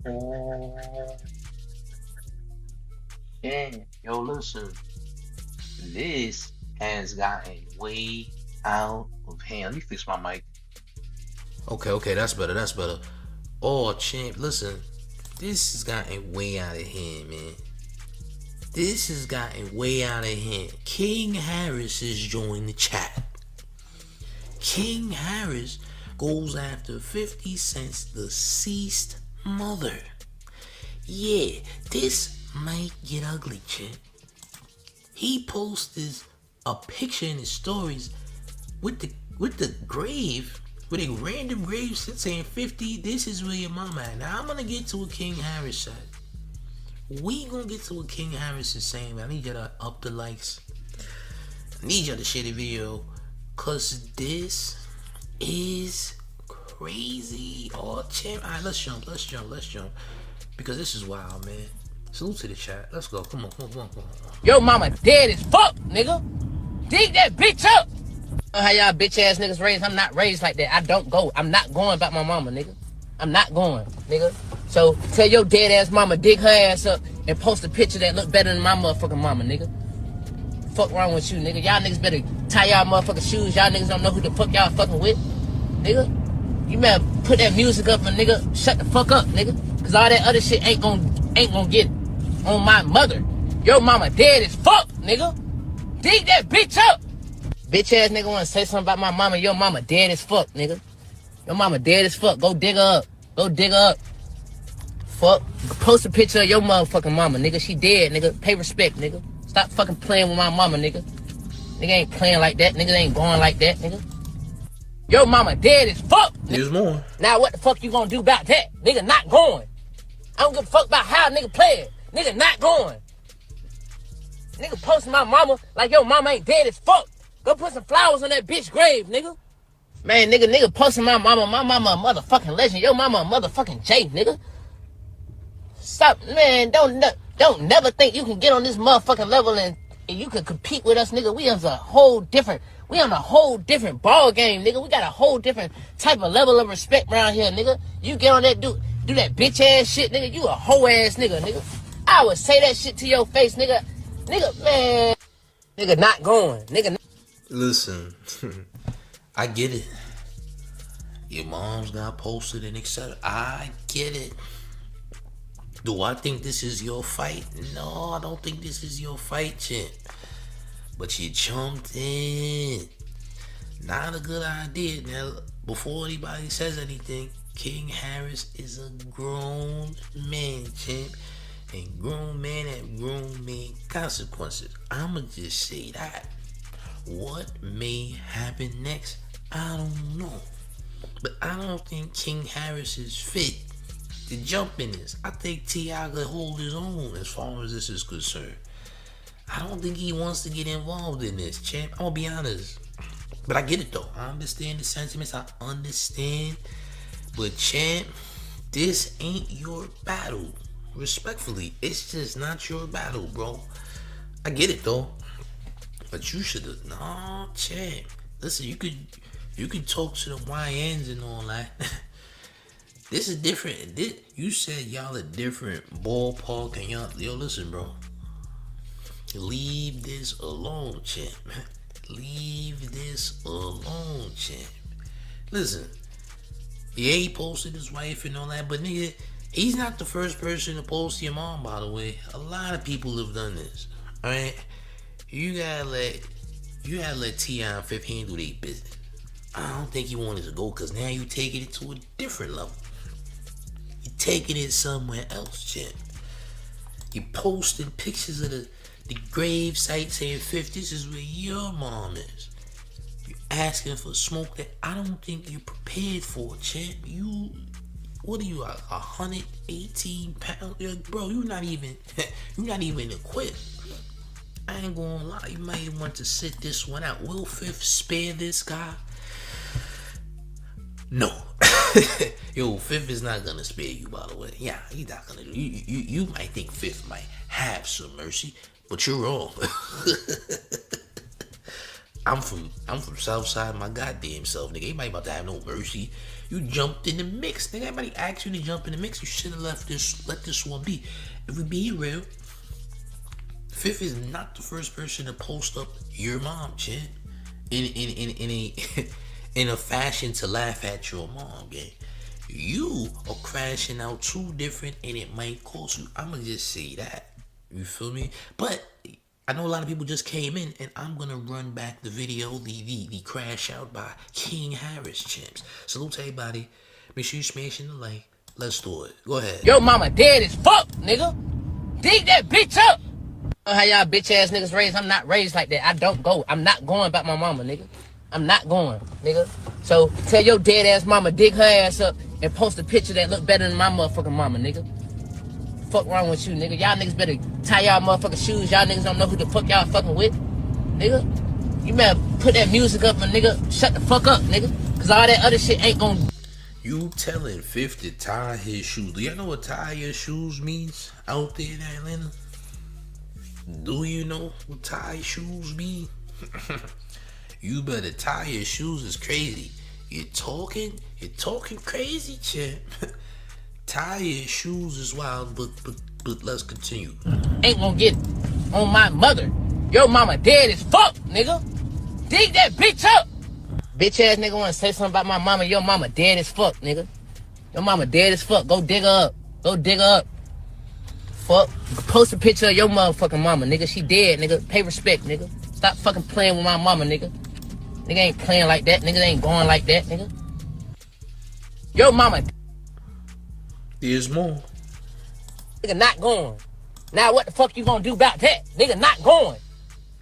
Uh, yeah, yo, listen, this has gotten way out of hand. Let me fix my mic. Okay, that's better, that's better. Oh, champ, listen, this has gotten way out of hand, man. This has gotten way out of hand. King Harris has joined the chat. King Harris goes after 50 Cent's deceased mother. Yeah, this might get ugly, champ. He posted a picture in his stories with the grave, with a random grave saying 50, this is where your mama at. Now I'm gonna get to what King Harris said. We gonna get to what King Harris is saying, man. I need y'all to up the likes. I need y'all to share the video. Cause this is crazy. Oh champ. Alright, let's jump. Because this is wild, man. Salute to the chat. Let's go. Come on. Yo mama dead as fuck, nigga. Dig that bitch up. How y'all bitch ass niggas raised? I'm not raised like that. I don't go. I'm not going about my mama, nigga. I'm not going, nigga. So tell your dead ass mama dig her ass up and post a picture that look better than my motherfucking mama, nigga. Fuck wrong with you, nigga? Y'all niggas better tie y'all motherfucking shoes. Y'all niggas don't know who the fuck y'all fucking with, nigga. You better put that music up and nigga shut the fuck up, nigga. Cause all that other shit ain't gonna get it. On my mother. Your mama dead as fuck, nigga. Dig that bitch up. Bitch ass nigga wanna say something about my mama. Your mama dead as fuck, nigga. Your mama dead as fuck. Go dig her up. Go dig her up. Fuck. Post a picture of your motherfucking mama, nigga. She dead, nigga. Pay respect, nigga. Stop fucking playing with my mama, nigga. Nigga ain't playing like that. Nigga ain't going like that, nigga. Your mama dead as fuck. There's more. Now what the fuck you gonna do about that? Nigga not going. I don't give a fuck about how a nigga play it. Nigga not going. Nigga posting my mama like your mama ain't dead as fuck. Go put some flowers on that bitch grave, nigga. Man, nigga posting my mama a motherfucking legend. Your mama a motherfucking J, nigga. Stop, man, don't never think you can get on this motherfucking level and you can compete with us, nigga. We on a whole different ball game, nigga. We got a whole different type of level of respect around here, nigga. You get on that do that bitch ass shit, nigga. You a hoe ass nigga, nigga. I would say that shit to your face, nigga. Nigga, man. Nigga not going. Nigga. Listen, I get it. Your mom's got posted and etc. I get it. Do I think this is your fight? No, I don't think this is your fight, champ. But you jumped in. Not a good idea. Now, before anybody says anything, King Harris is a grown man, champ. And grown man have grown man consequences. I'ma just say that. What may happen next, I don't know. But I don't think King Harris is fit to jump in this. I think T.I. could hold his own as far as this is concerned. I don't think he wants to get involved in this, champ. I'm gonna be honest. But I get it though. I understand the sentiments. I understand. But champ, this ain't your battle. Respectfully, it's just not your battle, bro. I get it though. But you should have, no, champ. Listen, you could talk to the YNs and all that. This is different. You said y'all a different ballpark, and y'all, yo, listen, bro. Leave this alone, champ. Leave this alone, champ. Listen, yeah, he posted his wife and all that, but nigga, he's not the first person to post your mom, by the way. A lot of people have done this. Alright? You gotta let T.I. and Fifth handle their business. I don't think you wanted to go because now you taking it to a different level. You're taking it somewhere else, champ. You posting pictures of the grave site saying, Fifth, this is where your mom is. You asking for smoke that I don't think you're prepared for, champ. What are you, 118 pounds? Bro, you're not even equipped. I ain't gonna lie, you might want to sit this one out. Will Fifth spare this guy? No. Yo, Fifth is not gonna spare you, by the way. Yeah, he's not gonna. You might think Fifth might have some mercy, but you're wrong. I'm from Southside my goddamn self, nigga. Ain't about to have no mercy. You jumped in the mix, nigga. Everybody asked you to jump in the mix. You should have let this one be. If we being real, Fifth is not the first person to post up your mom, champ. In a in a fashion to laugh at your mom, gang. You are crashing out too different and it might cost you. I'ma just say that. You feel me? But I know a lot of people just came in and I'm gonna run back the video, the crash out by King Harris, champs. Salute to everybody. Make sure you smashing the like. Let's do it. Go ahead. Yo mama dead as fuck, nigga. Dig that bitch up. How y'all bitch ass niggas raised? I'm not raised like that. I don't go. I'm not going about my mama, nigga. I'm not going, nigga. So tell your dead ass mama dig her ass up and post a picture that look better than my motherfucking mama, nigga. Fuck wrong with you, nigga? Y'all niggas better tie y'all motherfucking shoes. Y'all niggas don't know who the fuck y'all fucking with, nigga. You better put that music up and nigga shut the fuck up, nigga. Cause all that other shit ain't gonna. You telling Fifth to tie his shoes. Do y'all know what tie your shoes means out there in Atlanta? Do you know what tie shoes mean? You better tie your shoes. Is crazy. You're talking crazy, champ. Tie your shoes is wild, but let's continue. Ain't gonna get on my mother. Your mama dead as fuck, nigga. Dig that bitch up. Bitch ass nigga wanna say something about my mama. Your mama dead as fuck, nigga. Your mama dead as fuck. Go dig her up. Go dig her up. Fuck. Post a picture of your motherfucking mama, nigga. She dead, nigga. Pay respect, nigga. Stop fucking playing with my mama, nigga. Nigga ain't playing like that. Nigga ain't going like that, nigga. Yo mama. There's more. Nigga not going. Now what the fuck you gonna do about that? Nigga not going.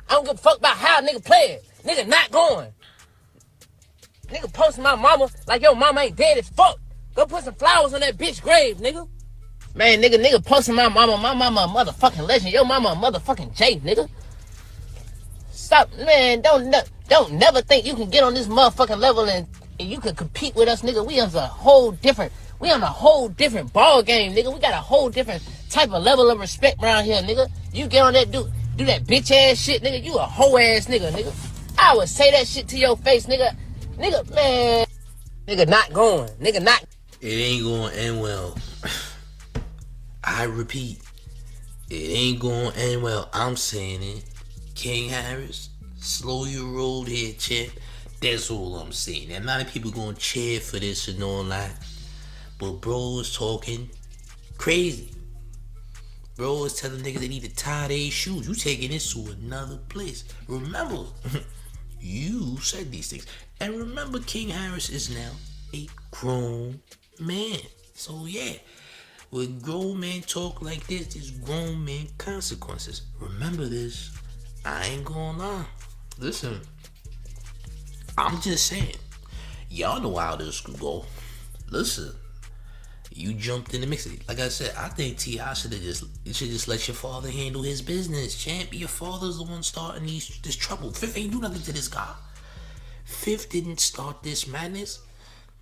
I don't give a fuck about how a nigga play it. Nigga not going. Nigga posting my mama like your mama ain't dead as fuck. Go put some flowers on that bitch grave, nigga. Man, nigga posting my mama a motherfucking legend. Your mama a motherfucking J, nigga. Stop, man, don't never think you can get on this motherfucking level and you can compete with us, nigga. We on a whole different ball game, nigga. We got a whole different type of level of respect around here, nigga. You get on that do that bitch ass shit, nigga. You a hoe ass nigga, nigga. I would say that shit to your face, nigga. Nigga, man. Nigga not going. Nigga not. It ain't gonna end well. I repeat, it ain't gonna end well. I'm saying it. King Harris, slow your roll here, champ. That's all I'm saying. And a lot of people gonna cheer for this and all that. But bro is talking crazy. Bro is telling niggas they need to tie their shoes. You taking this to another place. Remember, you said these things. And remember, King Harris is now a grown man. So yeah, when grown men talk like this, there's grown man consequences. Remember this. I ain't gonna lie. Listen, I'm just saying. Y'all know how this could go. Listen, you jumped in the mix. Like I said, I think T.I. should just let your father handle his business, champ. Your father's the one starting this trouble. Fifth ain't do nothing to this guy. Fifth didn't start this madness.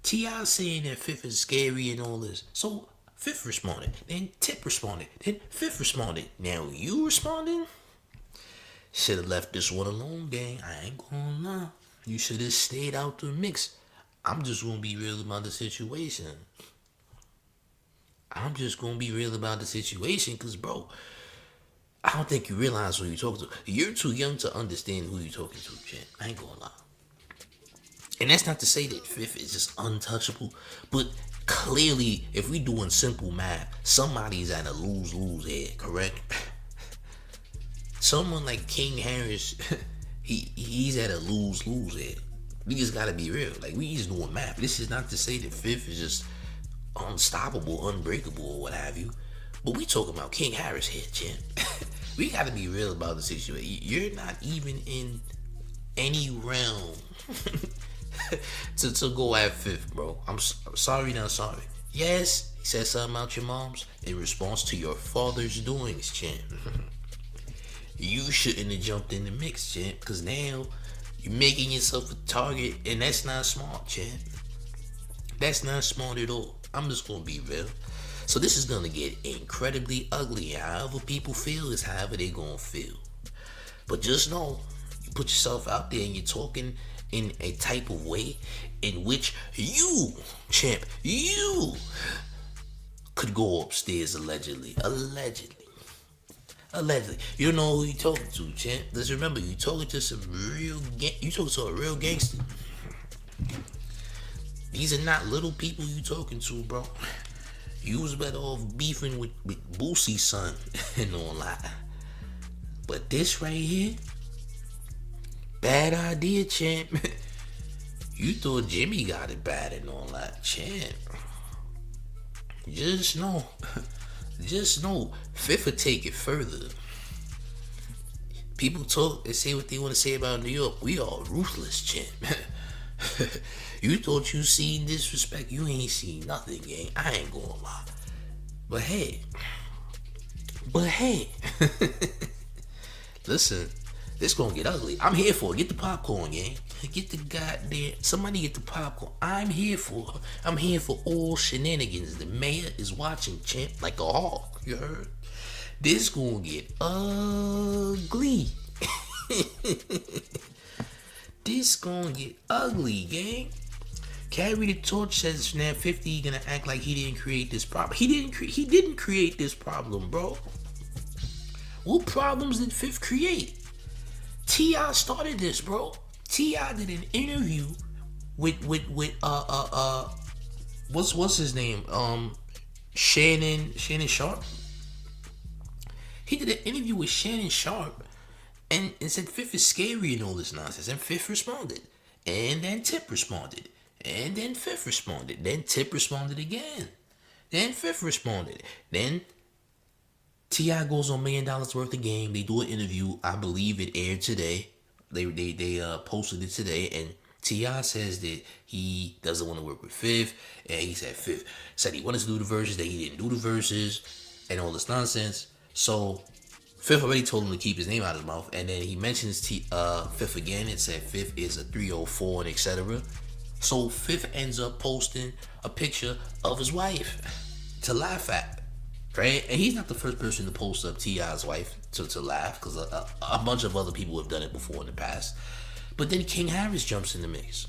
T.I. saying that Fifth is scary and all this. So Fifth responded. Then Tip responded. Then Fifth responded. Now you responding? Should have left this one alone, gang. I ain't gonna lie. You should have stayed out the mix. I'm just gonna be real about the situation. Cause bro, I don't think you realize who you're talking to. You're too young to understand who you're talking to, champ. I ain't gonna lie. And that's not to say that Fifth is just untouchable, but clearly, if we doing simple math, somebody's at a lose-lose here, correct? Someone like King Harris, he's at a lose-lose here. We just gotta be real. Like, we just doing math. This is not to say that Fifth is just unstoppable, unbreakable, or what have you. But we talking about King Harris here, champ. We gotta be real about the situation. You're not even in any realm to go at Fifth, bro. I'm sorry, not sorry. Yes, he said something about your moms in response to your father's doings, champ. You shouldn't have jumped in the mix, champ, because now you're making yourself a target, and that's not smart, champ. That's not smart at all. I'm just gonna be real. So this is gonna get incredibly ugly, and however people feel is however they gonna feel. But just know, you put yourself out there and you're talking in a type of way in which you, champ, you could go upstairs allegedly. Allegedly. You don't know who you talking to, champ. Let's remember, you talking to you talking to a real gangster. These are not little people you talking to, bro. You was better off beefing with Boosie's son and all that. But this right here, bad idea, champ. You thought Jimmy got it bad and all that, champ. Just know, Fifth will take it further. People talk and say what they want to say about New York. We are ruthless, champ. You thought you seen disrespect. You ain't seen nothing, gang. I ain't gonna lie. But hey. Listen, this gonna get ugly. I'm here for it. Get the popcorn, gang. Get the goddamn, somebody get the popcorn. I'm here for all shenanigans. The mayor is watching, champ, like a hawk. You heard? This gonna get ugly. This gonna get ugly, gang. Carry the torch says now 50 gonna act like he didn't create this problem. He didn't create this problem, bro. What problems did Fifth create? T.I. started this, bro. T.I. did an interview with what's his name? Shannon Sharp. He did an interview with Shannon Sharp and said Fifth is scary and all this nonsense. And Fifth responded. And then Tip responded. And then Fifth responded. Then Tip responded again. Then Fifth responded. Then T.I. goes on $1 million worth of game. They do an interview. I believe it aired today. They posted it today. And T.I. says that he doesn't want to work with Fifth. And he said Fifth said he wanted to do the verses, that he didn't do the verses, and all this nonsense. So Fifth already told him to keep his name out of his mouth. And then he mentions Fifth again and said Fifth is a 304 and etc. So Fifth ends up posting a picture of his wife to laugh at. Right? And he's not the first person to post up T.I.'s wife to laugh, because a bunch of other people have done it before in the past. But then King Harris jumps in the mix.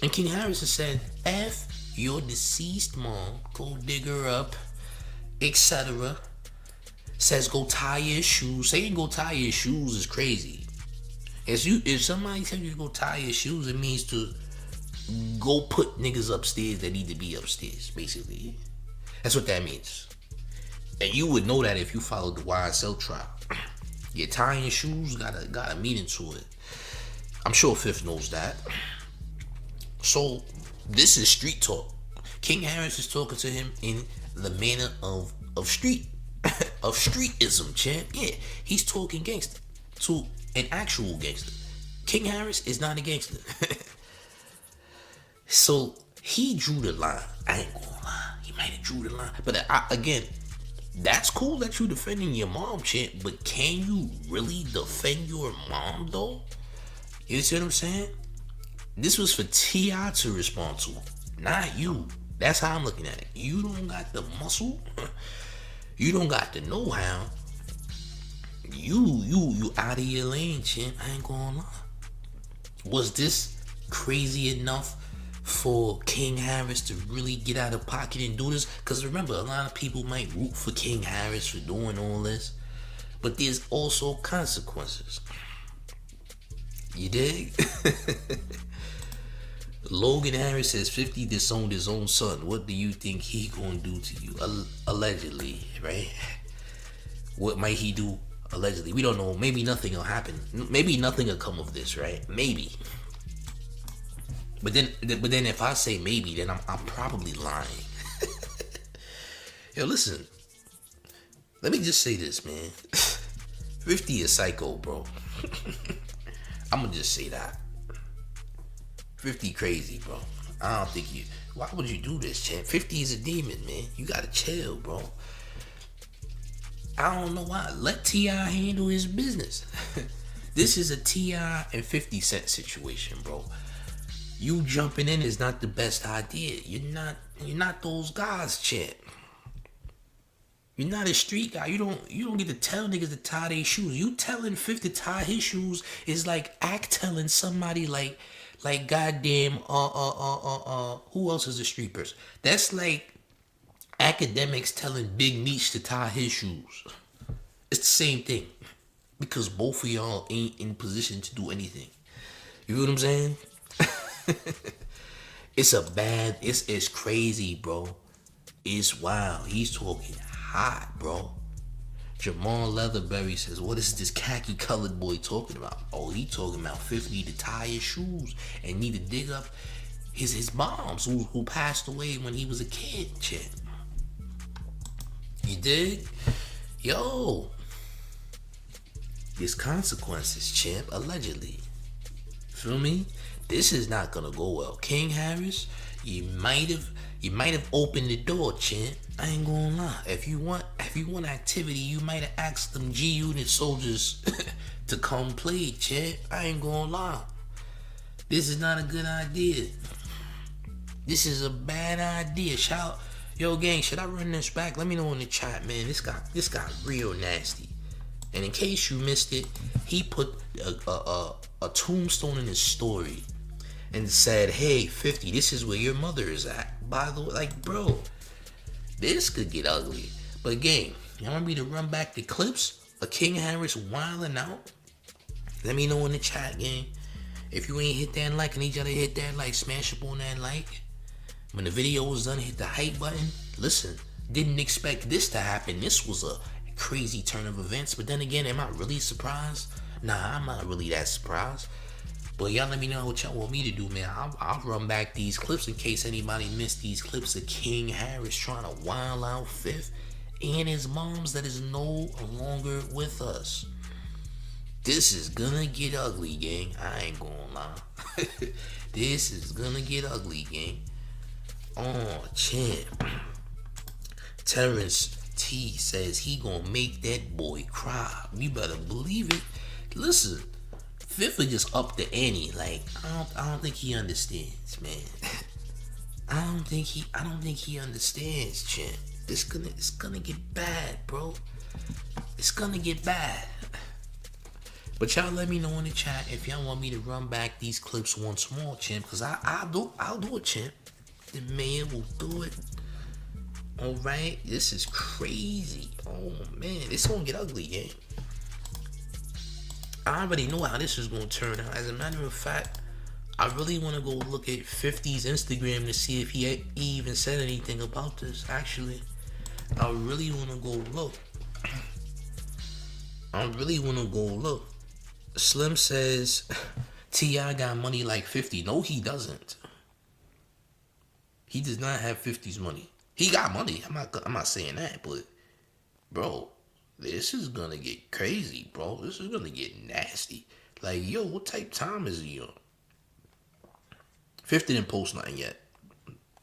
And King Harris has said, F your deceased mom, go dig her up, etc. Says go tie your shoes. Saying go tie your shoes is crazy. If somebody tells you to go tie your shoes, it means to go put niggas upstairs that need to be upstairs, basically. That's what that means. And you would know that if you followed the YSL trial. Your tying your shoes got a meaning to it. I'm sure Fifth knows that. So this is street talk. King Harris is talking to him in the manner of street of streetism, champ. Yeah, he's talking gangster to an actual gangster. King Harris is not a gangster. So he drew the line. I ain't gonna lie, he might have drew the line. But again, that's cool that you defending your mom, champ. But can you really defend your mom though? You see what I'm saying? This was for T.I. to respond to, not you. That's how I'm looking at it. You don't got the muscle. You don't got the know-how. You out of your lane, champ. I ain't gonna lie. Was this crazy enough for King Harris to really get out of pocket and do this? Because remember, a lot of people might root for King Harris for doing all this, but there's also consequences. You dig? Logan Harris says 50 disowned his own son. What do you think he gonna do to you? Allegedly, right? What might he do? Allegedly, we don't know. Maybe nothing will happen. Maybe nothing will come of this, right? Maybe. But then if I say maybe, then I'm probably lying. Yo, listen. Let me just say this, man. 50 is psycho, bro. I'm gonna just say that. 50 crazy, bro. I don't think you. Why would you do this, champ? 50 is a demon, man. You gotta chill, bro. I don't know why. Let T.I. handle his business. This is a T.I. and 50 Cent situation, bro. You jumping in is not the best idea. You're not those guys, champ. You're not a street guy. You don't get to tell niggas to tie their shoes. You telling Fifth to tie his shoes is like act telling somebody like goddamn who else is a street person? That's like academics telling Big Meech to tie his shoes. It's the same thing. Because both of y'all ain't in position to do anything. You know what I'm saying? It's crazy, bro. It's wild. He's talking hot, bro. Jamal Leatherberry says, what is this khaki colored boy talking about? Oh, he talking about 50 to tie his shoes and need to dig up his moms who passed away when he was a kid, shit. You dig? Yo. There's consequences, champ, allegedly. Feel me? This is not gonna go well. King Harris, you might have opened the door, champ. I ain't gonna lie. If you want activity, you might have asked them G Unit soldiers to come play, champ. I ain't gonna lie. This is not a good idea. This is a bad idea. Yo, gang, should I run this back? Let me know in the chat, man. This got real nasty. And in case you missed it, he put a tombstone in his story and said, hey, 50, this is where your mother is at. By the way, like, bro, this could get ugly. But gang, y'all want me to run back the clips of King Harris wilding out? Let me know in the chat, gang. If you ain't hit that like, I need y'all to hit that like, smash up on that like. When the video was done, hit the hype button. Listen, didn't expect this to happen. This was a crazy turn of events, but then again, am I really surprised? Nah, I'm not really that surprised. But y'all let me know what y'all want me to do, man. I'll run back these clips in case anybody missed these clips of King Harris trying to wild out Fifth and his moms that is no longer with us. This is gonna get ugly, gang. I ain't gonna lie. This is gonna get ugly, gang. Oh, champ. Terrence T says he gonna make that boy cry. You better believe it. Listen, Fifth just up the ante. Like, I don't think he understands, man. I don't think he understands, champ. It's gonna get bad, bro. It's gonna get bad. But y'all let me know in the chat if y'all want me to run back these clips once more, champ. Cause I'll do it, champ. The man will do it. Alright, this is crazy. Oh man, it's gonna get ugly, gang. I already know how this is gonna turn out. As a matter of fact, I really wanna go look at 50's Instagram to see if he even said anything about this. Actually, I really wanna go look. Slim says T.I. got money like 50. No, he doesn't. He does not have 50's money. He got money. I'm not saying that, but bro, this is gonna get crazy, bro. This is gonna get nasty. Like, yo, what type of time is he on? 50 didn't post nothing yet,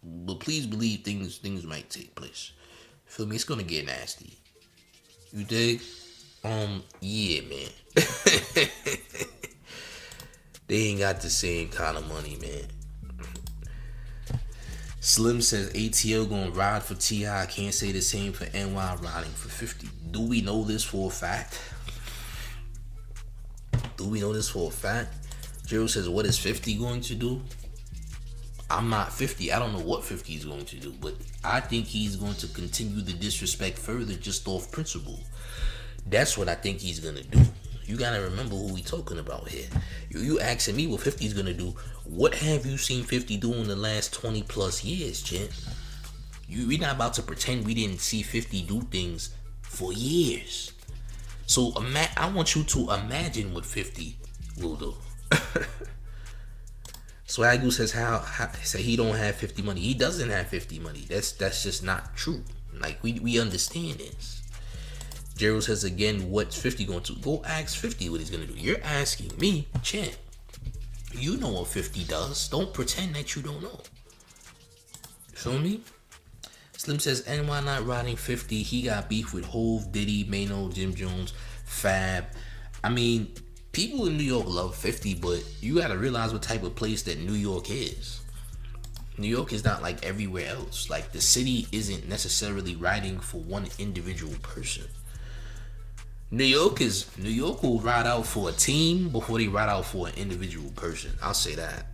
but please believe things might take place. Feel me? It's gonna get nasty. You dig? Yeah, man. They ain't got the same kind of money, man. Slim says ATL gonna ride for T.I. Can't say the same for NY riding for 50. Do we know this for a fact? Jero says, what is 50 going to do? I'm not 50. I don't know what 50 is going to do, but I think he's going to continue the disrespect further just off principle. That's what I think he's gonna do. You gotta remember who we talking about here. You asking me what 50's gonna do. What have you seen 50 do in the last 20 plus years, champ? We're not about to pretend we didn't see 50 do things for years. So I want you to imagine what 50 will do. Swagoo says how say he don't have 50 money. He doesn't have 50 money. That's just not true. Like, we understand this. Gerald says again, what's 50 going to? Go ask 50 what he's going to do. You're asking me, champ. You know what 50 does. Don't pretend that you don't know. Feel me? Slim says, NY not riding 50. He got beef with Hove, Diddy, Mano, Jim Jones, Fab. I mean, people in New York love 50, but you got to realize what type of place that New York is. New York is not like everywhere else. Like the city isn't necessarily riding for one individual person. New York will ride out for a team before they ride out for an individual person. I'll say that.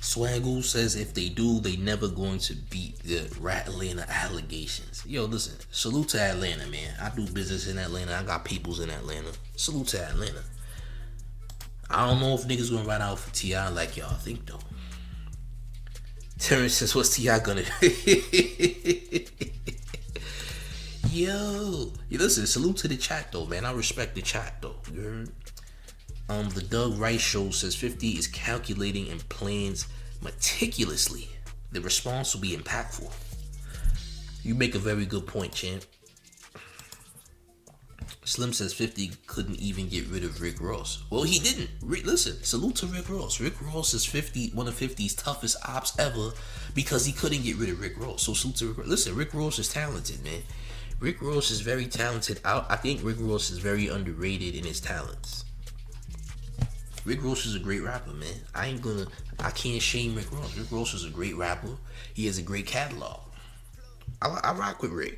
Swaggle says if they do, they never going to beat the Atlanta allegations. Yo, listen, salute to Atlanta, man. I do business in Atlanta. I got peoples in Atlanta. Salute to Atlanta. I don't know if niggas gonna ride out for T.I. like y'all think though. Terrence says, what's T.I. gonna do? Yo, listen, salute to the chat though, man. I respect the chat though. You heard? The Doug Rice Show says 50 is calculating and plans meticulously. The response will be impactful. You make a very good point, champ. Slim says 50 couldn't even get rid of Rick Ross. Well, he didn't. Listen, salute to Rick Ross. Rick Ross is one of 50's toughest ops ever because he couldn't get rid of Rick Ross. So salute to Rick Ross. Listen, Rick Ross is talented, man. Rick Ross is very talented. I think Rick Ross is very underrated in his talents. Rick Ross is a great rapper, man. I can't shame Rick Ross. Rick Ross is a great rapper. He has a great catalog. I rock with Rick.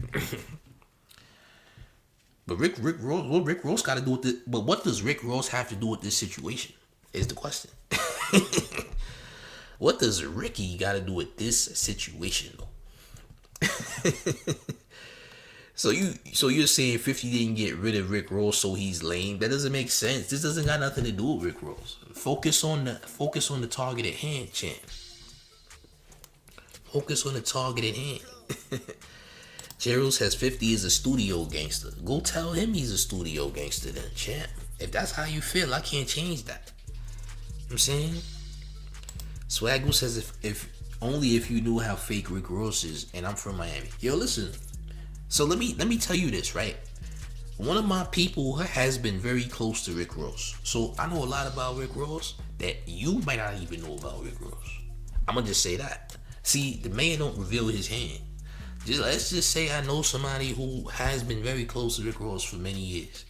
But Rick Ross, what Rick Ross got to do with this? But what does Rick Ross have to do with this situation? Is the question. What does Ricky got to do with this situation, though? So you're saying 50 didn't get rid of Rick Ross, so he's lame? That doesn't make sense. This doesn't got nothing to do with Rick Ross. Focus on the target at hand, champ. Focus on the target at hand. Gerald says 50 is a studio gangster. Go tell him he's a studio gangster then, champ. If that's how you feel, I can't change that. You know what I'm saying? Swaggle says if only if you knew how fake Rick Ross is, and I'm from Miami. Yo, listen. So let me tell you this, right? One of my people has been very close to Rick Ross. So I know a lot about Rick Ross that you might not even know about Rick Ross. I'm gonna just say that. See, the man don't reveal his hand. Let's just say I know somebody who has been very close to Rick Ross for many years.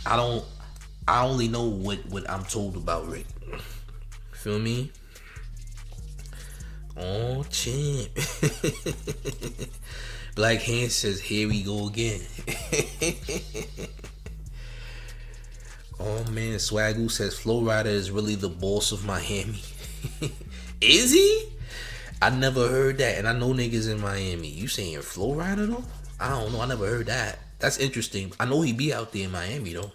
I only know what I'm told about Rick. Feel me? Oh, champ. Black Hand says, here we go again. Oh man, Swaggle says Flow Rider is really the boss of Miami. Is he? I never heard that, and I know niggas in Miami. You saying Flow Rider though? I don't know. I never heard that. That's interesting. I know he be out there in Miami though.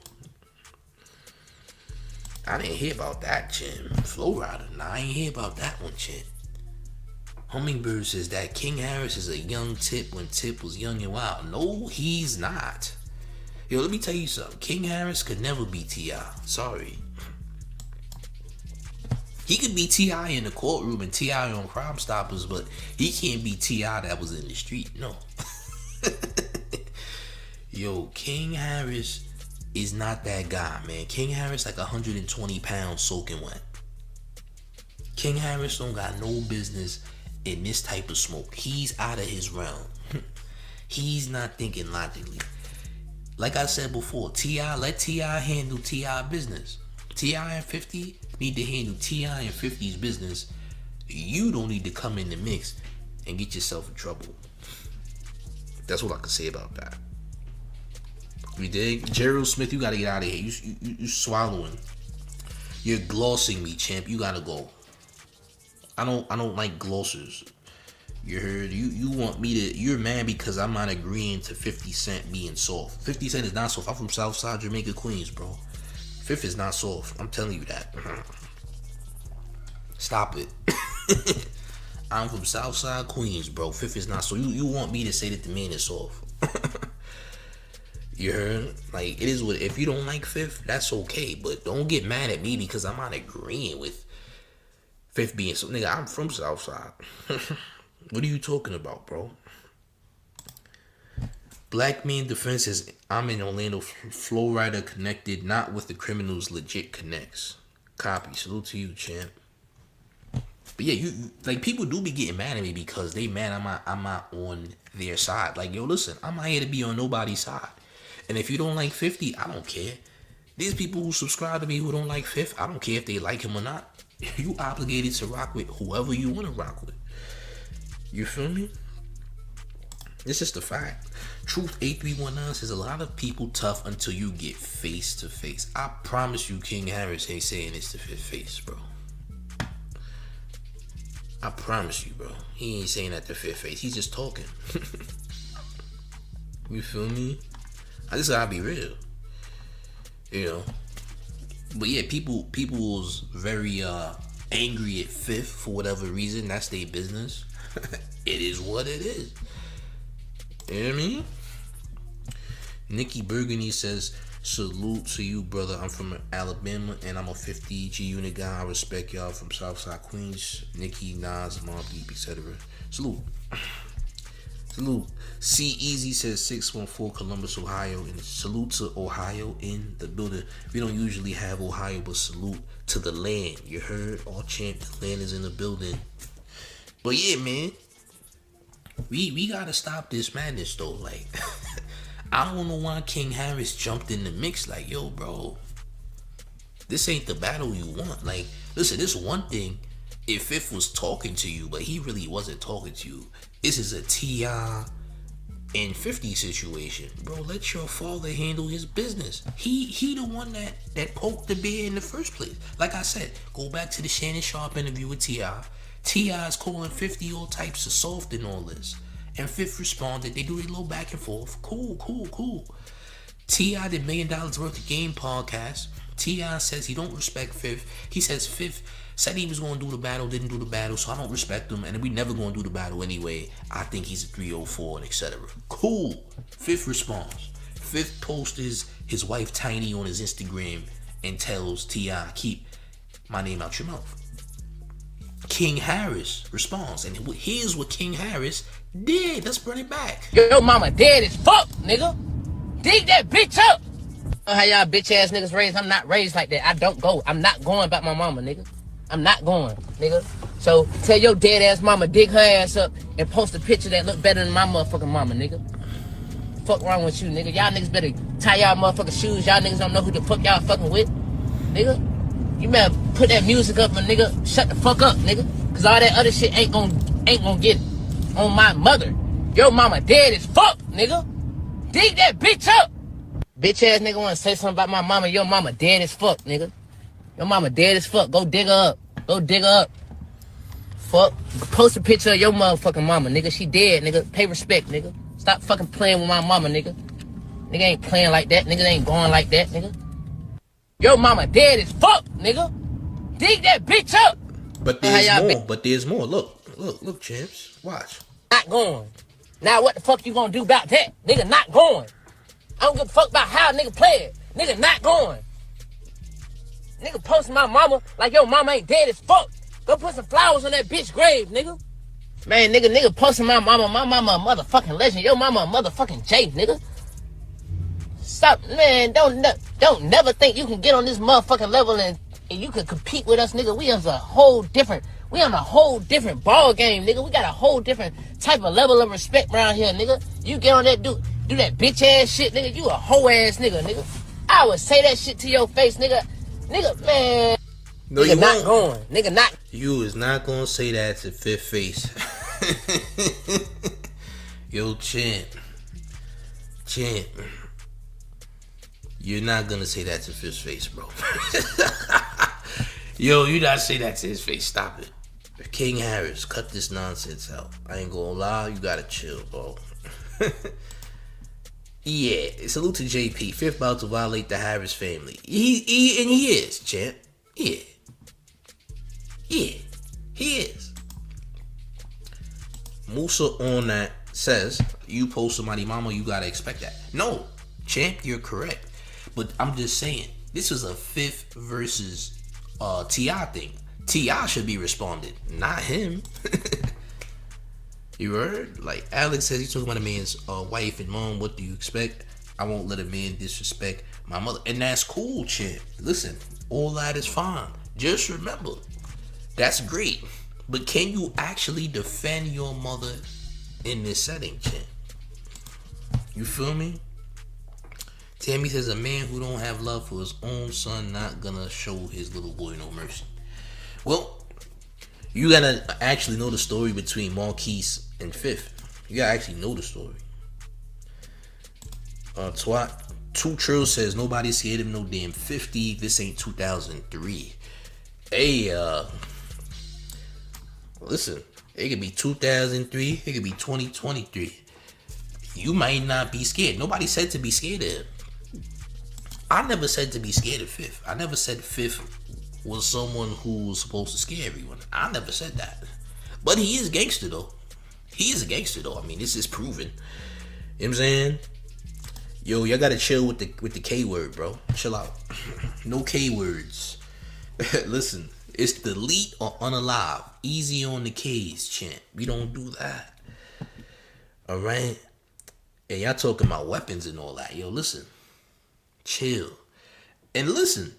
I didn't hear about that, Chin. Flow Rider. Nah, I ain't hear about that one, Chin. Hummingbird says that King Harris is a young Tip when Tip was young and wild. No, he's not. Yo, let me tell you something. King Harris could never be T.I. Sorry. He could be T.I. in the courtroom and T.I. on Crime Stoppers, but he can't be T.I. that was in the street. No. Yo, King Harris is not that guy, man. King Harris like 120 pounds soaking wet. King Harris don't got no business in this type of smoke. He's out of his realm. He's not thinking logically. Like I said before, T.I., let T.I. handle T.I. business. T.I. and 50 need to handle T.I. and 50's business. You don't need to come in the mix and get yourself in trouble. That's what I can say about that. You dig? Gerald Smith, you gotta get out of here. You swallowing. You're glossing me, champ. You gotta go. I don't like glossers. You heard? You want me to? You're mad because I'm not agreeing to 50 Cent being soft. 50 Cent is not soft. I'm from Southside Jamaica, Queens, bro. Fifth is not soft. I'm telling you that. Stop it. I'm from Southside Queens, bro. Fifth is not soft. You want me to say that the man is soft? You heard? Like, it is what, if you don't like Fifth, that's okay. But don't get mad at me because I'm not agreeing with Fifth being so. Nigga, I'm from Southside. What are you talking about, bro? Black Man Defense says, I'm in Orlando. Flow Rider connected, not with the criminals, legit connects. Copy. Salute to you, champ. But yeah, you like, people do be getting mad at me because they mad I'm not on their side. Like, yo, listen, I'm not here to be on nobody's side. And if you don't like 50, I don't care. These people who subscribe to me who don't like Fifth, I don't care if they like him or not. You obligated to rock with whoever you want to rock with. You feel me? It's just a fact. Truth 8319 says a lot of people tough until you get face to face. I promise you, King Harris ain't saying this to face, bro. I promise you, bro. He ain't saying that to face. He's just talking. You feel me? I just gotta be real. You know. But yeah, people was very angry at Fifth for whatever reason. That's their business. It is what it is. You know what I mean? Nikki Burgundy says, salute to you, brother. I'm from Alabama and I'm a 50 G unit guy. I respect y'all from Southside Queens. Nikki, Nas, Mobb Deep, etc. Salute. Salute. C Easy says 614 Columbus, Ohio. And salute to Ohio in the building. We don't usually have Ohio, but salute to the land. You heard? All champ, the land is in the building. But yeah, man. We gotta stop this madness though. Like, I don't know why King Harris jumped in the mix. Like, yo, bro, this ain't the battle you want. Like, listen, this one thing if Fifth was talking to you, but he really wasn't talking to you. This is a T.I. and 50 situation. Bro, let your father handle his business. He the one that poked the bear in the first place. Like I said, go back to the Shannon Sharp interview with T.I. T.I. is calling 50 all types of soft and all this. And Fifth responded. They do a little back and forth. Cool. T.I. did $1 million worth of game podcast. T.I. says he don't respect Fifth. He says Fifth said he was going to do the battle, didn't do the battle, so I don't respect him, and we never going to do the battle anyway. I think he's a 304 and etc. Cool. Fifth responds. Fifth posts his wife Tiny on his Instagram and tells T.I. keep my name out your mouth. King Harris responds, and here's what King Harris did. Let's bring it back. Yo, mama dead as fuck, nigga. Dig that bitch up. How y'all bitch ass niggas raised? I'm not raised like that. I don't go. I'm not going about my mama, nigga. I'm not going, nigga. So tell your dead ass mama dig her ass up and post a picture that look better than my motherfucking mama, nigga. Fuck wrong with you, nigga? Y'all niggas better tie y'all motherfucking shoes. Y'all niggas don't know who the fuck y'all fucking with, nigga. You better put that music up and nigga shut the fuck up, nigga. Cause all that other shit ain't gonna get it. On my mother. Your mama dead as fuck, nigga. Dig that bitch up. Bitch ass nigga wanna say something about my mama. Your mama dead as fuck, nigga. Your mama dead as fuck. Go dig her up. Go dig her up. Fuck. Post a picture of your motherfucking mama, nigga. She dead, nigga. Pay respect, nigga. Stop fucking playing with my mama, nigga. Nigga ain't playing like that. Nigga ain't going like that, nigga. Your mama dead as fuck, nigga. Dig that bitch up. But there's more. Look, champs. Watch. Not going. Now what the fuck you gonna do about that? Nigga not going. I don't give a fuck about how a nigga play it. Nigga not going. Nigga posting my mama like your mama ain't dead as fuck. Go put some flowers on that bitch grave, nigga. Man, nigga posting my mama a motherfucking legend. Your mama a motherfucking J, nigga. Stop, man, don't never think you can get on this motherfucking level and you can compete with us, nigga. We on a whole different ball game, nigga. We got a whole different type of level of respect around here, nigga. You get on that do that bitch ass shit, nigga. You a hoe ass nigga, nigga. I would say that shit to your face, nigga. Nigga, man. No, nigga you not won't. going. Nigga not. You is not gonna say that to Fifth Face. Yo, champ. You're not gonna say that to Fifth Face, bro. Yo, you not say that to his face. Stop it. King Harris, cut this nonsense out. I ain't gonna lie, you gotta chill, bro. Yeah, salute to JP. Fifth about to violate the Harris family. He is, champ. Yeah, he is. Musa on that says, you post somebody mama, you gotta expect that. No, champ, you're correct. But I'm just saying, this is a Fifth versus T.I. thing. T.I. should be responded, not him. You heard? Like, Alex says he's talking about a man's wife and mom. What do you expect? I won't let a man disrespect my mother. And that's cool, champ. Listen, all that is fine. Just remember, that's great. But can you actually defend your mother in this setting, champ? You feel me? Tammy says a man who don't have love for his own son not gonna show his little boy no mercy. Well, you gotta actually know the story between Marquise and Fifth. You gotta actually know the story. Twat. Two Trill says nobody scared him no damn 50. This ain't 2003. Hey, listen. It could be 2003. It could be 2023. You might not be scared. Nobody said to be scared of him. I never said to be scared of Fifth. I never said Fifth was someone who was supposed to scare everyone. I never said that. But he is gangster though. He is a gangster though. I mean, this is proven. You know what I'm saying? Yo, y'all gotta chill with the K word, bro. Chill out. No K words. Listen, it's delete or unalive. Easy on the K's, champ. We don't do that. Alright? And y'all talking about weapons and all that. Yo, listen. Chill. And listen.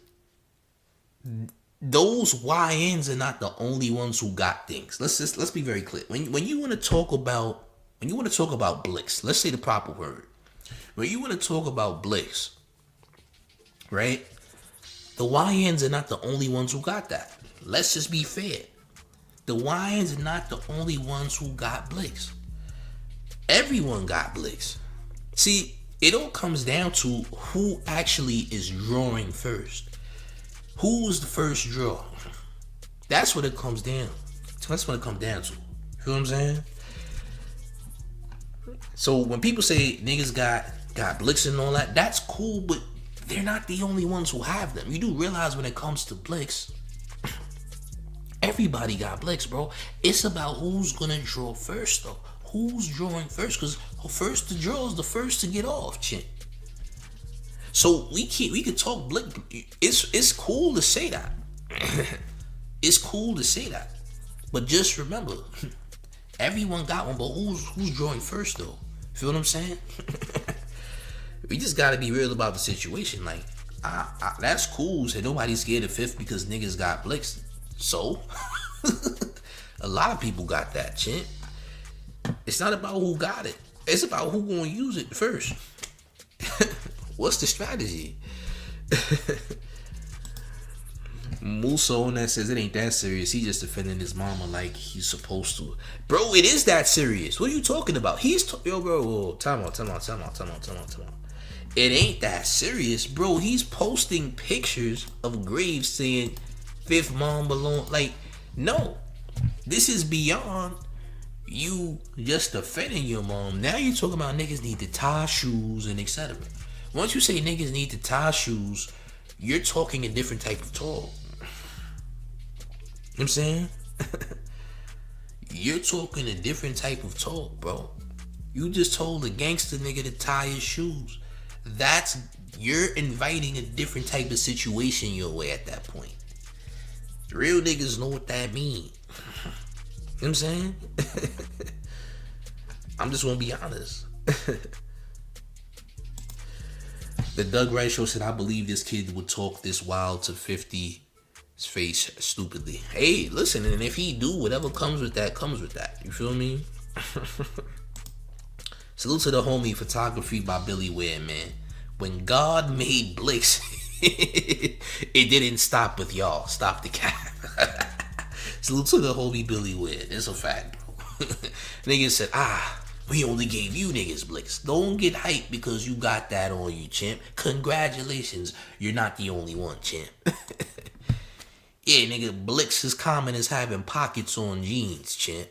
Those YNs are not the only ones who got things. Let's be very clear. When you want to talk about Blix, let's say the proper word. When you want to talk about Blix, right? The YNs are not the only ones who got that. Let's just be fair. The YNs are not the only ones who got Blix. Everyone got Blix. See, it all comes down to who actually is drawing first. Who was the first draw? That's what it comes down. That's what it comes down to. You know what I'm saying? So when people say niggas got Blix and all that, that's cool, but they're not the only ones who have them. You do realize when it comes to Blix, everybody got Blix, bro. It's about who's gonna draw first, though. Who's drawing first? Because first to draw is the first to get off, chick. So we could talk Blix. It's cool to say that. It's cool to say that. But just remember, everyone got one, but who's drawing first though? Feel what I'm saying? We just gotta be real about the situation. Like, that's cool. Say nobody's scared of Fifth because niggas got Blix. So, a lot of people got that, champ. It's not about who got it. It's about who gonna use it first. What's the strategy? Musa on that says it ain't that serious. He just defending his mama like he's supposed to. Bro, it is that serious. What are you talking about? Yo, bro, whoa, time out. It ain't that serious, bro. He's posting pictures of graves saying Fifth mom belong. Like, no. This is beyond you just defending your mom. Now you're talking about niggas need to tie shoes and etc. Once you say niggas need to tie shoes, you're talking a different type of talk. You know what I'm saying? You're talking a different type of talk, bro. You just told a gangster nigga to tie his shoes. You're inviting a different type of situation your way at that point. Real niggas know what that means. You know what I'm saying? I'm just gonna be honest. The Doug Wright Show said, I believe this kid would talk this wild to 50's face stupidly. Hey, listen, and if he do, whatever comes with that, comes with that. You feel me? Salute to the homie Photography by Billy Ware, man. When God made Blix, it didn't stop with y'all. Stop the cap. Salute to the homie Billy Ware. It's a fact, bro. Niggas said, we only gave you niggas Blix. Don't get hyped because you got that on you, champ. Congratulations, you're not the only one, champ. Yeah, nigga, Blix is common as having pockets on jeans, champ.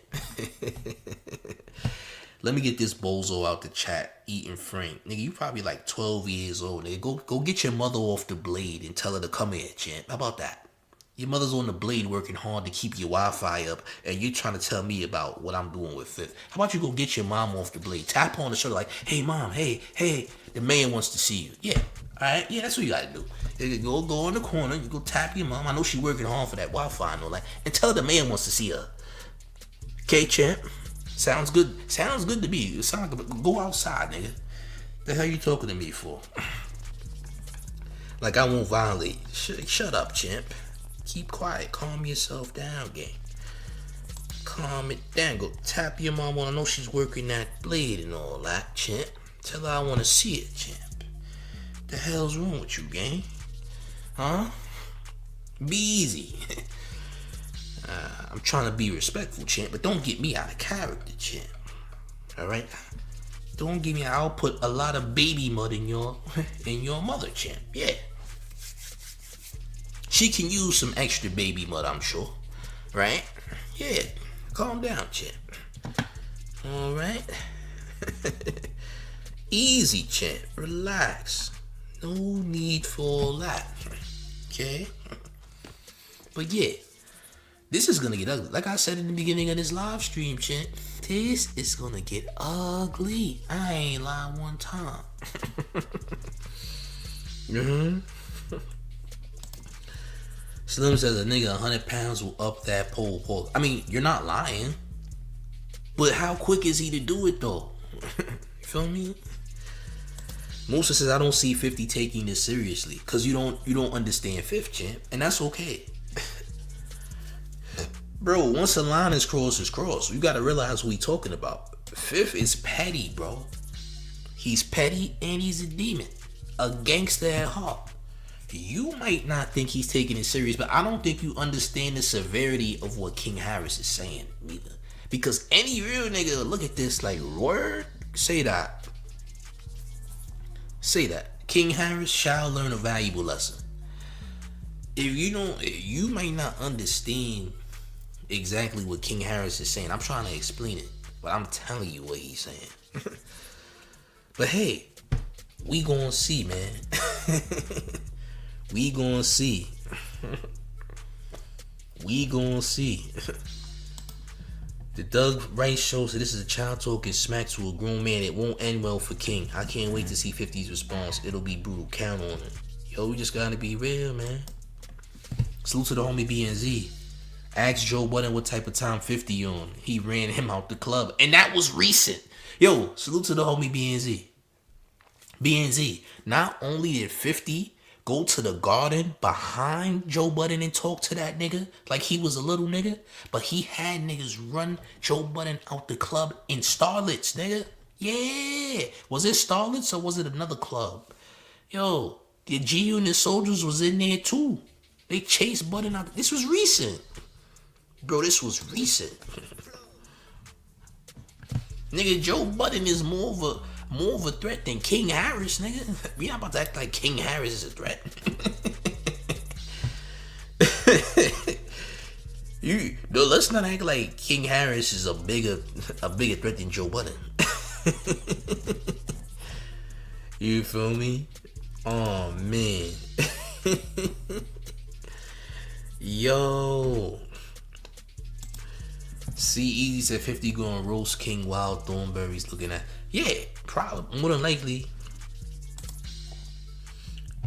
Let me get this bozo out the chat, eating Frank. Nigga, you probably like 12 years old, nigga. Go get your mother off the blade and tell her to come here, champ. How about that? Your mother's on the blade working hard to keep your Wi-Fi up, and you're trying to tell me about what I'm doing with Fifth. How about you go get your mom off the blade? Tap her on the shoulder like, hey, mom, hey, the man wants to see you. Yeah, all right? Yeah, that's what you got to do. You go in the corner, you go tap your mom. I know she's working hard for that Wi-Fi and all that. And tell her the man wants to see her. Okay, champ? Sounds good. Sounds good to me. It sounds like go outside, nigga. The hell you talking to me for? Like I won't violate. Shut up, champ. Keep quiet. Calm yourself down, gang. Calm it down. Go tap your mom when I know she's working that blade and all that, champ. Tell her I want to see it, champ. The hell's wrong with you, gang? Huh? Be easy. I'm trying to be respectful, champ, but don't get me out of character, champ. All right? Don't give me. I'll put a lot of baby mud in your mother, champ. Yeah. She can use some extra baby mud, I'm sure. Right? Yeah. Calm down, champ. All right. Easy, champ. Relax. No need for all that. Okay? But yeah, this is gonna get ugly. Like I said in the beginning of this live stream, champ, this is gonna get ugly. I ain't lying one time. Slim says a nigga 100 pounds will up that pole. I mean, you're not lying. But how quick is he to do it though? You feel me? Musa says I don't see 50 taking this seriously. Cause you don't understand fifth, champ. And that's okay. Bro, once a line is crossed, it's crossed. You gotta realize what we talking about. Fifth is petty, bro. He's petty and he's a demon. A gangster at heart. You might not think he's taking it serious, but I don't think you understand the severity of what King Harris is saying either. Because any real nigga look at this like, word? Say that. Say that. King Harris shall learn a valuable lesson. If you might not understand exactly what King Harris is saying. I'm trying to explain it, but I'm telling you what he's saying. But hey, we gonna see, man. We gonna see. We gonna see. The Doug Rice show said this is a child talking smack to a grown man. It won't end well for King. I can't wait to see 50's response. It'll be brutal. Count on it. Yo, we just gotta be real, man. Salute to the homie BNZ. Ask Joe Budden what type of time 50 on. He ran him out the club. And that was recent. Yo, salute to the homie BNZ. BNZ. Not only did 50 go to the garden behind Joe Budden and talk to that nigga like he was a little nigga, but he had niggas run Joe Budden out the club in Starlets, nigga. Yeah. Was it Starlets or was it another club? Yo, the G-Unit soldiers was in there too. They chased Budden out. This was recent. Bro, this was recent. Nigga, Joe Budden is more of a threat than King Harris, nigga. We not about to act like King Harris is a threat. Let's not act like King Harris is a bigger threat than Joe Budden. You feel me? Oh man. Yo. See, Easy said 50 gonna roast King while Thornberry's looking at. Yeah, probably. More than likely.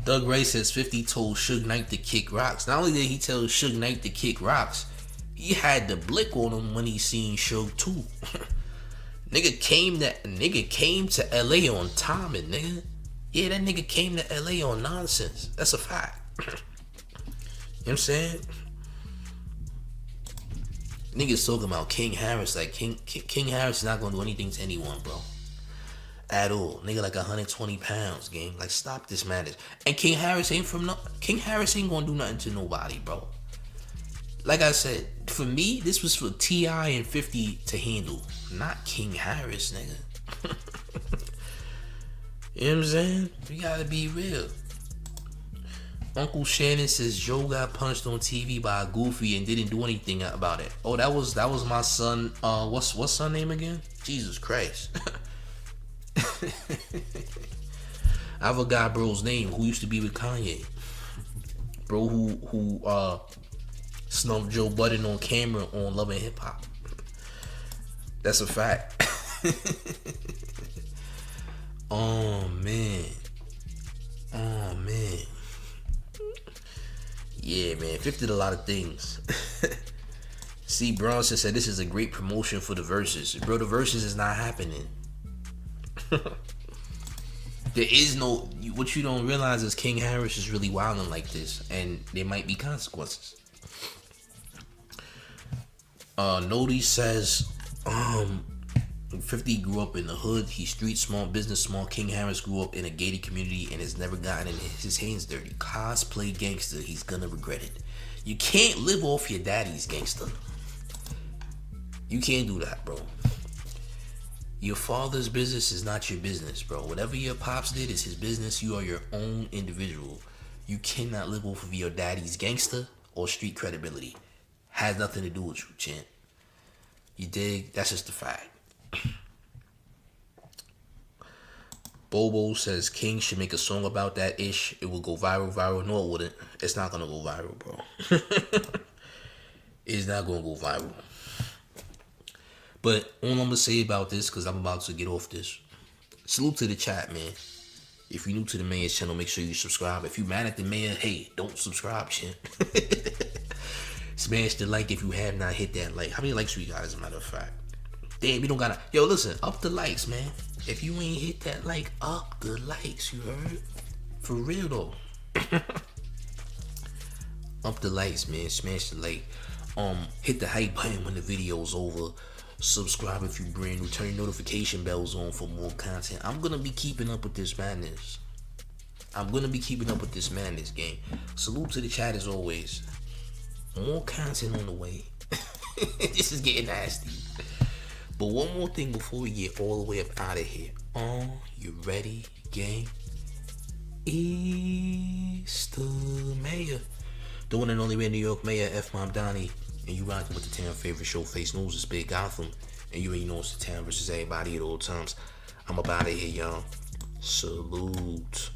Doug Ray says 50 told Suge Knight to kick rocks. Not only did he tell Suge Knight to kick rocks, he had the blick on him when he seen Suge too. Nigga came to LA on timing, nigga. Yeah, that nigga came to LA on nonsense. That's a fact. You know what I'm saying? Niggas talking about King Harris like King Harris is not gonna do anything to anyone, bro. At all. Nigga like 120 pounds, gang. Like, stop this madness. And King Harris ain't gonna do nothing to nobody, bro. Like I said, for me, this was for T.I. and 50 to handle. Not King Harris, nigga. You know what I'm saying? We gotta be real. Uncle Shannon says Joe got punched on TV by a goofy and didn't do anything about it. Oh, that was my son. What's son name again? Jesus Christ. I forgot bro's name who used to be with Kanye. Bro who snubbed Joe Budden on camera on Love and Hip Hop. That's a fact. Oh man. Yeah, man, 50 did a lot of things. See, Bronson said this is a great promotion for the verses. Bro, the verses is not happening. There is no. What you don't realize is King Harris is really wilding like this, and there might be consequences. Nody says, 50 grew up in the hood. He's street, small business, small. King Harris grew up in a gated community and has never gotten his hands dirty. Cosplay gangster. He's gonna regret it. You can't live off your daddy's gangster. You can't do that, bro. Your father's business is not your business, bro. Whatever your pops did is his business. You are your own individual. You cannot live off of your daddy's gangster or street credibility. Has nothing to do with you, champ. You dig? That's just a fact. Bobo says King should make a song about that ish. It will go viral. No, it wouldn't. It's not gonna go viral, bro. It's not gonna go viral. But all I'm gonna say about this, because I'm about to get off this. Salute to the chat, man. If you're new to the mayor's channel, make sure you subscribe. If you mad at the mayor, hey, don't subscribe, shit. Smash the like if you have not hit that like. How many likes we got, as a matter of fact? Damn, you don't gotta. Yo, listen, up the likes, man. If you ain't hit that like, up the likes, you heard? For real though. Up the likes, man. Smash the like. Hit the hype button when the video's over. Subscribe if you brand new. Turn your notification bells on for more content. I'm gonna be keeping up with this madness. Game. Salute to the chat as always. More content on the way. This is getting nasty. But one more thing before we get all the way up out of here. You ready, gang? It's the mayor. The one and only New York Mayor, F. Mom Donnie. And you rocking with the town favorite Showface News. It's Big Gotham. And you already know it's the town versus everybody at all times. I'm up out of here, y'all. Salute.